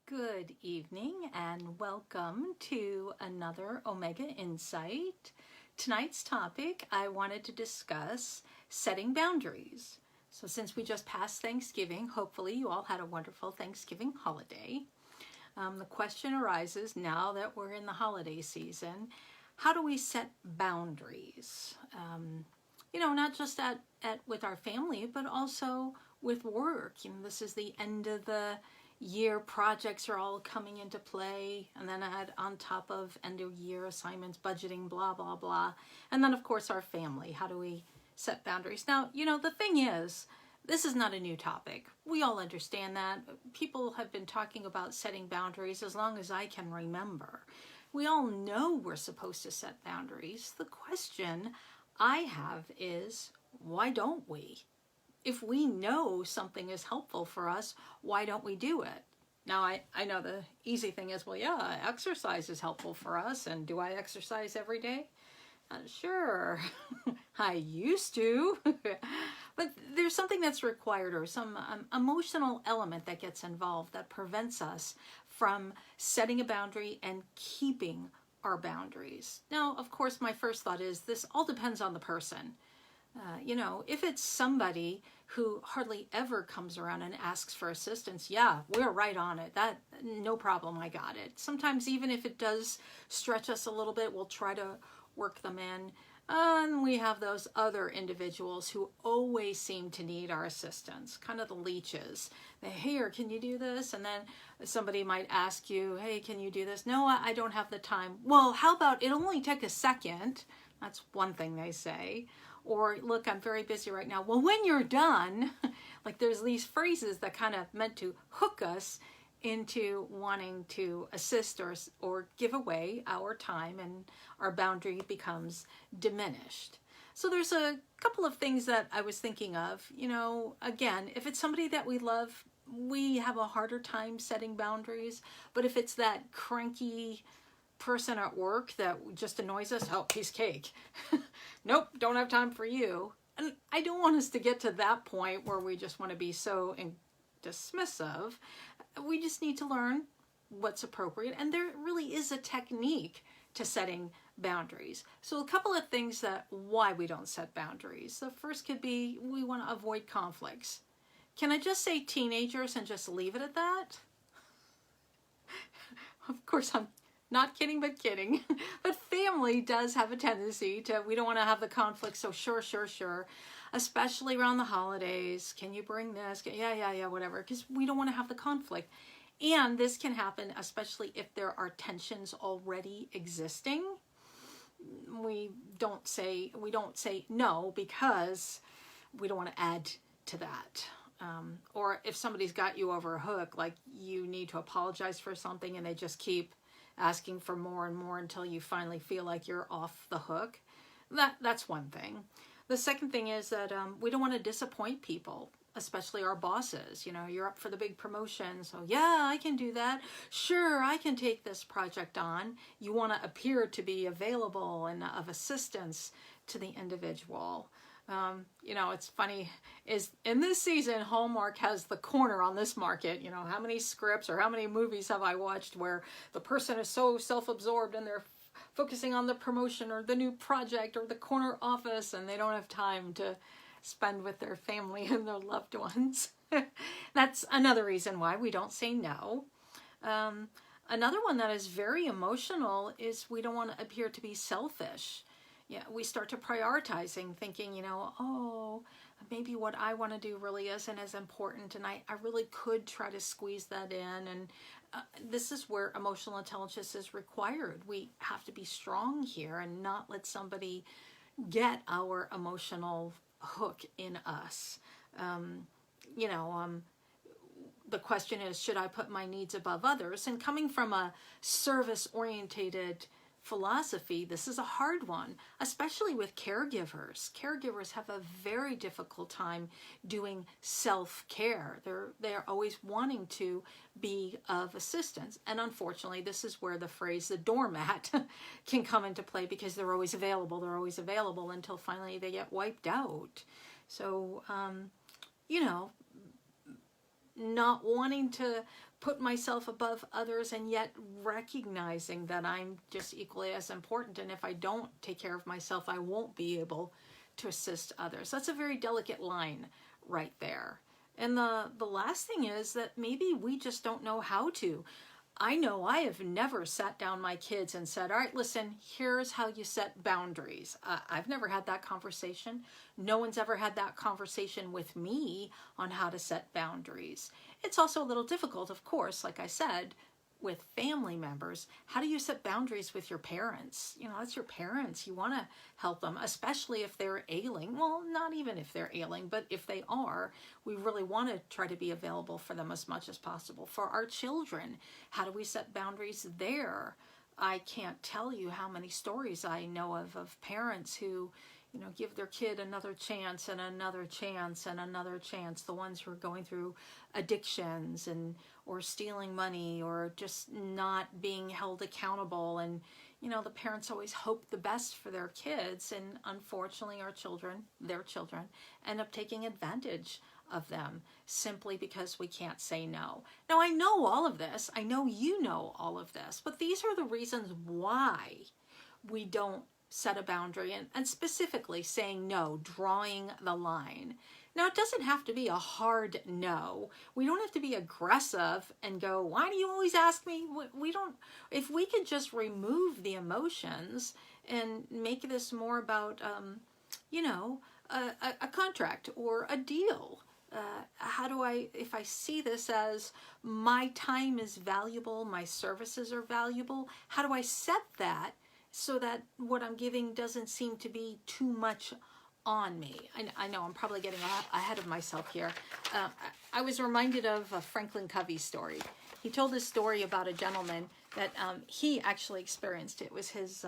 Good evening and welcome to another Omega Insight. Tonight's topic, I wanted to discuss setting boundaries. So since we just passed Thanksgiving, hopefully you all had a wonderful Thanksgiving holiday. The question arises now that we're in the holiday season, how do we set boundaries? Not just with our family, but also with work. This is the end of the year, projects are all coming into play, and then on top of end of year assignments, budgeting, blah, blah, blah. And then of course our family, how do we set boundaries? Now, the thing is, this is not a new topic. We all understand that. People have been talking about setting boundaries as long as I can remember. We all know we're supposed to set boundaries. The question I have is, why don't we? If we know something is helpful for us, why don't we do it? Now, I know the easy thing is, well, yeah, exercise is helpful for us. And do I exercise every day? Sure, I used to. But there's something that's required, or some emotional element that gets involved that prevents us from setting a boundary and keeping our boundaries. Now, of course, my first thought is this all depends on the person. If it's somebody who hardly ever comes around and asks for assistance, yeah, we're right on it. That, no problem, I got it. Sometimes even if it does stretch us a little bit, we'll try to work them in. And we have those other individuals who always seem to need our assistance, kind of the leeches. Here, can you do this? And then somebody might ask you, hey, can you do this? No, I don't have the time. Well, how about it'll only take a second? That's one thing they say. Or, look, I'm very busy right now. Well, when you're done, like there's these phrases that kind of meant to hook us into wanting to assist or give away our time, and our boundary becomes diminished. So there's a couple of things that I was thinking of. Again, if it's somebody that we love, we have a harder time setting boundaries. But if it's that cranky person at work that just annoys us, oh, piece of cake. Nope, don't have time for you. And I don't want us to get to that point where we just want to be so dismissive. We just need to learn what's appropriate, and there really is a technique to setting boundaries. So a couple of things that why we don't set boundaries. The first could be we want to avoid conflicts. Can I just say teenagers and just leave it at that? Of course, I'm not kidding, but kidding. But family does have a tendency to, we don't want to have the conflict, so sure. Especially around the holidays. Can you bring this? Yeah, whatever. Because we don't want to have the conflict. And this can happen especially if there are tensions already existing. We don't say no because we don't want to add to that. Or if somebody's got you over a hook, like you need to apologize for something and they just keep asking for more and more until you finally feel like you're off the hook. That's one thing. The second thing is that we don't want to disappoint people, especially our bosses. You're up for the big promotion, so yeah, I can do that. Sure, I can take this project on. You want to appear to be available and of assistance to the individual. It's funny, is in this season, Hallmark has the corner on this market. How many scripts or how many movies have I watched where the person is so self-absorbed and they're focusing on the promotion or the new project or the corner office, and they don't have time to spend with their family and their loved ones. That's another reason why we don't say no. Another one that is very emotional is we don't want to appear to be selfish. Yeah, we start to prioritizing, thinking, maybe what I want to do really isn't as important, and I really could try to squeeze that in. And this is where emotional intelligence is required. We have to be strong here and not let somebody get our emotional hook in us. The question is, should I put my needs above others? And coming from a service-orientated philosophy, this is a hard one, especially with caregivers. Caregivers have a very difficult time doing self-care. They're always wanting to be of assistance. And unfortunately, this is where the phrase, the doormat, can come into play, because they're always available until finally they get wiped out. So, not wanting to put myself above others, and yet recognizing that I'm just equally as important. And if I don't take care of myself, I won't be able to assist others. That's a very delicate line right there. And the last thing is that maybe we just don't know how to. I know I have never sat down my kids and said, all right, listen, here's how you set boundaries. I've never had that conversation. No one's ever had that conversation with me on how to set boundaries. It's also a little difficult, of course, like I said, with family members. How do you set boundaries with your parents? You know, that's your parents. You want to help them, especially if they're ailing. Well, not even if they're ailing, but if they are, we really want to try to be available for them as much as possible. For our children, how do we set boundaries there? I can't tell you how many stories I know of parents who, you know, give their kid another chance and another chance and another chance. The ones who are going through addictions and or stealing money or just not being held accountable. And, you know, the parents always hope the best for their kids. And unfortunately, our children, their children, end up taking advantage of them simply because we can't say no. Now, I know all of this. I know you know all of this. But these are the reasons why we don't set a boundary, and specifically saying no, drawing the line. Now, it doesn't have to be a hard no. We don't have to be aggressive and go, why do you always ask me? We don't, if we could just remove the emotions and make this more about, you know, a contract or a deal. How do I, if I see this as my time is valuable, my services are valuable, how do I set that so that what I'm giving doesn't seem to be too much on me? I know I'm probably getting ahead of myself here. I was reminded of a Franklin Covey story. He told this story about a gentleman that he actually experienced. It was his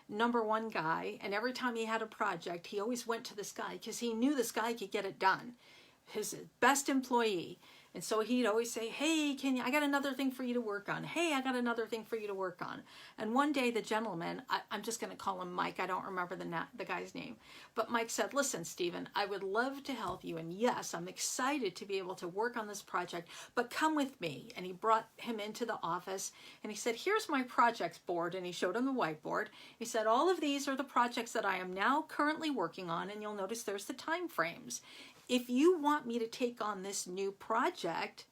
number one guy, and every time he had a project, he always went to this guy because he knew this guy could get it done. His best employee. And so he'd always say, hey, I got another thing for you to work on. Hey, I got another thing for you to work on. And one day the gentleman, I'm just going to call him Mike. I don't remember the guy's name. But Mike said, listen, Stephen, I would love to help you. And yes, I'm excited to be able to work on this project, but come with me. And he brought him into the office and he said, here's my projects board. And he showed him the whiteboard. He said, all of these are the projects that I am now currently working on. And you'll notice there's the time frames. If you want me to take on this new project,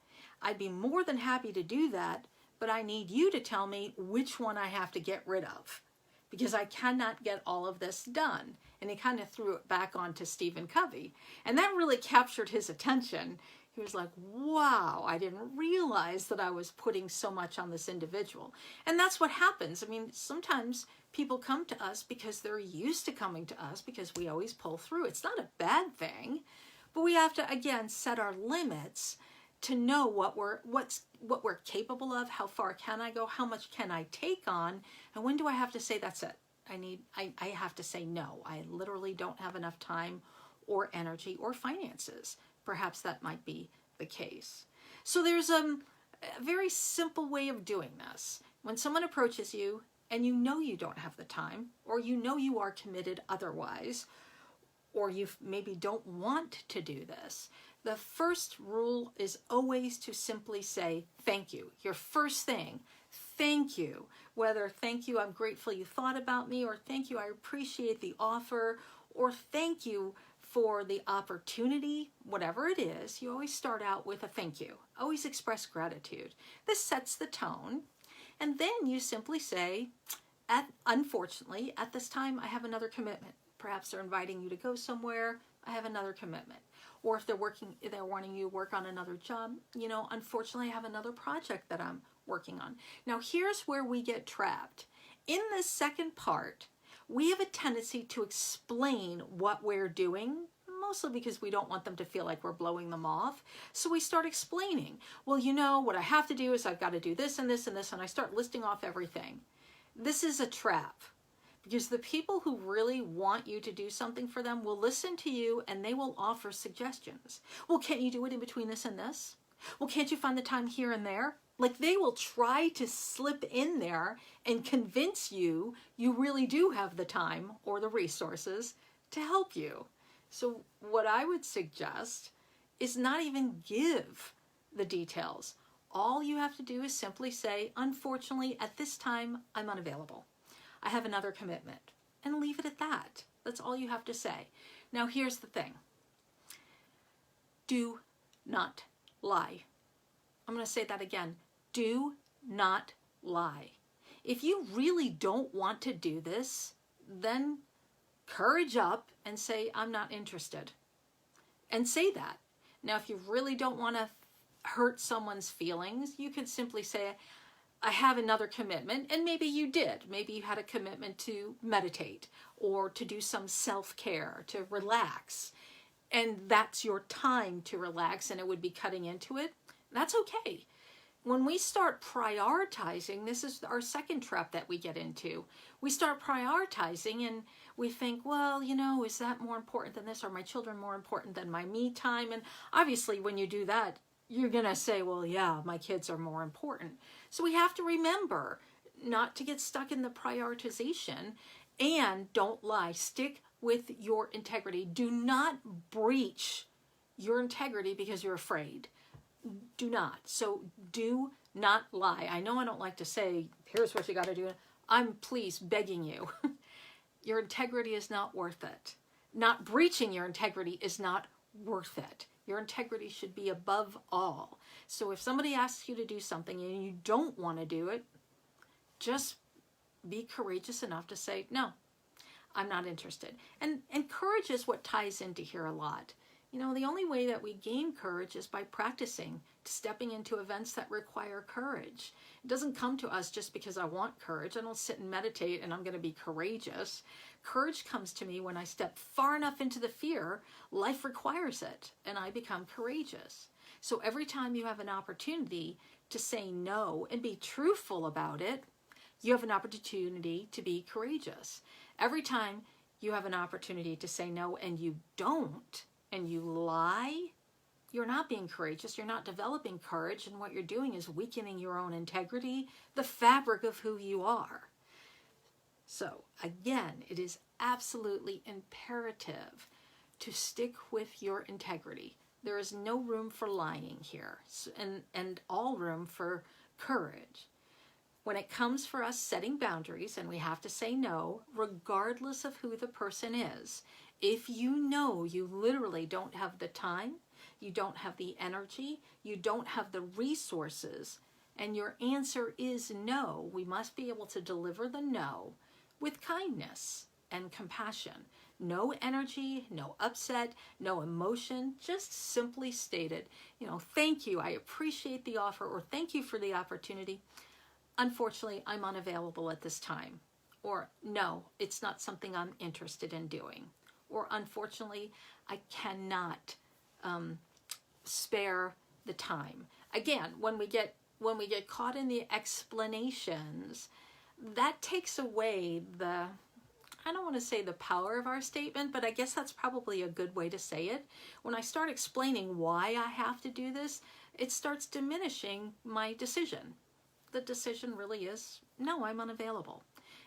I'd be more than happy to do that, but I need you to tell me which one I have to get rid of because I cannot get all of this done. And he kind of threw it back onto Stephen Covey. And that really captured his attention. He was like, wow, I didn't realize that I was putting so much on this individual. And that's what happens. I mean, sometimes people come to us because they're used to coming to us because we always pull through. It's not a bad thing. But we have to, again, set our limits to know what we're capable of, how far can I go, how much can I take on, and when do I have to say that's it? I have to say no. I literally don't have enough time or energy or finances. Perhaps that might be the case. So there's a very simple way of doing this. When someone approaches you and you know you don't have the time, or you know you are committed otherwise, or you maybe don't want to do this, the first rule is always to simply say thank you. Your first thing, thank you. Whether thank you, I'm grateful you thought about me, or thank you, I appreciate the offer, or thank you for the opportunity, whatever it is, you always start out with a thank you. Always express gratitude. This sets the tone. And then you simply say, unfortunately, at this time, I have another commitment. Perhaps they're inviting you to go somewhere. I have another commitment. Or if they're wanting you to work on another job, you know, unfortunately, I have another project that I'm working on. Now, here's where we get trapped. In this second part, we have a tendency to explain what we're doing, mostly because we don't want them to feel like we're blowing them off. So we start explaining, well, you know, what I have to do is I've got to do this and this and this, and I start listing off everything. This is a trap. Because the people who really want you to do something for them will listen to you and they will offer suggestions. Well, can't you do it in between this and this? Well, can't you find the time here and there? Like they will try to slip in there and convince you you really do have the time or the resources to help you. So what I would suggest is not even give the details. All you have to do is simply say, unfortunately, at this time, I'm unavailable. I have another commitment. And leave it at that. That's all you have to say. Now, here's the thing. Do not lie. I'm going to say that again. Do not lie. If you really don't want to do this, then courage up and say, I'm not interested. And say that. Now, if you really don't want to hurt someone's feelings, you could simply say, I have another commitment, and maybe you did. Maybe you had a commitment to meditate or to do some self-care, to relax. And that's your time to relax, and it would be cutting into it. That's okay. When we start prioritizing, this is our second trap that we get into. We start prioritizing and we think, well, you know, is that more important than this? Are my children more important than my me time? And obviously when you do that, you're going to say, well, yeah, my kids are more important. So we have to remember not to get stuck in the prioritization, and don't lie. Stick with your integrity. Do not breach your integrity because you're afraid. Do not. So do not lie. I know I don't like to say, here's what you got to do. I'm please begging you. Your integrity is not worth it. Not breaching your integrity is not worth it. Your integrity should be above all. So if somebody asks you to do something and you don't want to do it, just be courageous enough to say, no, I'm not interested. And courage is what ties into here a lot. You know, the only way that we gain courage is by practicing, stepping into events that require courage. It doesn't come to us just because I want courage. I don't sit and meditate and I'm going to be courageous. Courage comes to me when I step far enough into the fear, life requires it, and I become courageous. So every time you have an opportunity to say no and be truthful about it, you have an opportunity to be courageous. Every time you have an opportunity to say no and you don't, and you lie, you're not being courageous, you're not developing courage, and what you're doing is weakening your own integrity, the fabric of who you are. So again, it is absolutely imperative to stick with your integrity. There is no room for lying here, and all room for courage. When it comes for us setting boundaries, and we have to say no, regardless of who the person is, if you know you literally don't have the time, you don't have the energy, you don't have the resources, and your answer is no, we must be able to deliver the no with kindness and compassion. No energy, no upset, no emotion, just simply stated, you know, thank you, I appreciate the offer, or thank you for the opportunity. Unfortunately, I'm unavailable at this time. Or no, it's not something I'm interested in doing. Or unfortunately, I cannot spare the time. Again, when we get caught in the explanations, that takes away the, I don't want to say the power of our statement, but I guess that's probably a good way to say it. When I start explaining why I have to do this, it starts diminishing my decision. The decision really is, no, I'm unavailable.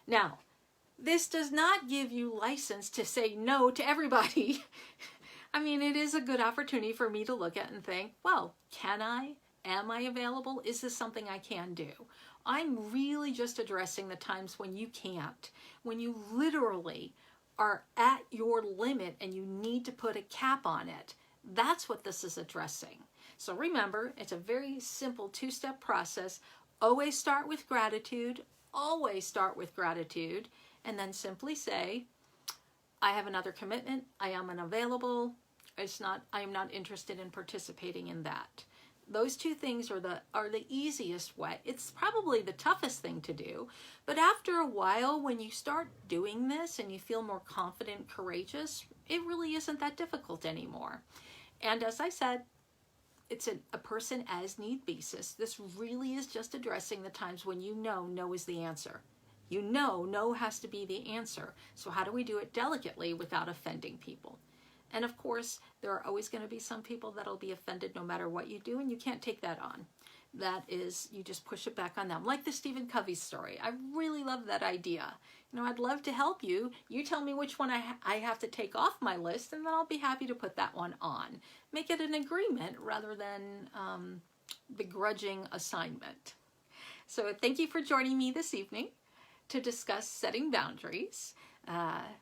Now, this does not give you license to say no to everybody. I mean, it is a good opportunity for me to look at and think, well, can I? Am I available? Is this something I can do? I'm really just addressing the times when you can't, when you literally are at your limit and you need to put a cap on it. That's what this is addressing. So remember, it's a very simple two-step process. Always start with gratitude. Always start with gratitude. And then simply say, I have another commitment. I am unavailable. I am not interested in participating in that. Those two things are the easiest way. It's probably the toughest thing to do. But after a while, when you start doing this and you feel more confident, courageous, it really isn't that difficult anymore. And as I said, it's a person as need basis. This really is just addressing the times when you know no is the answer. You know no has to be the answer. So how do we do it delicately without offending people? And of course, there are always going to be some people that'll be offended no matter what you do, and you can't take that on. That is, you just push it back on them. Like the Stephen Covey story. I really love that idea. You know, I'd love to help you. You tell me which one I have to take off my list, and then I'll be happy to put that one on. Make it an agreement rather than begrudging assignment. So thank you for joining me this evening to discuss setting boundaries.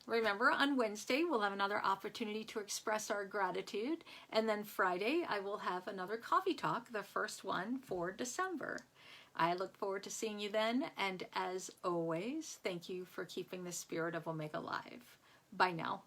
Remember, on Wednesday, we'll have another opportunity to express our gratitude. And then Friday, I will have another coffee talk, the first one for December. I look forward to seeing you then. And as always, thank you for keeping the spirit of Omega alive. Bye now.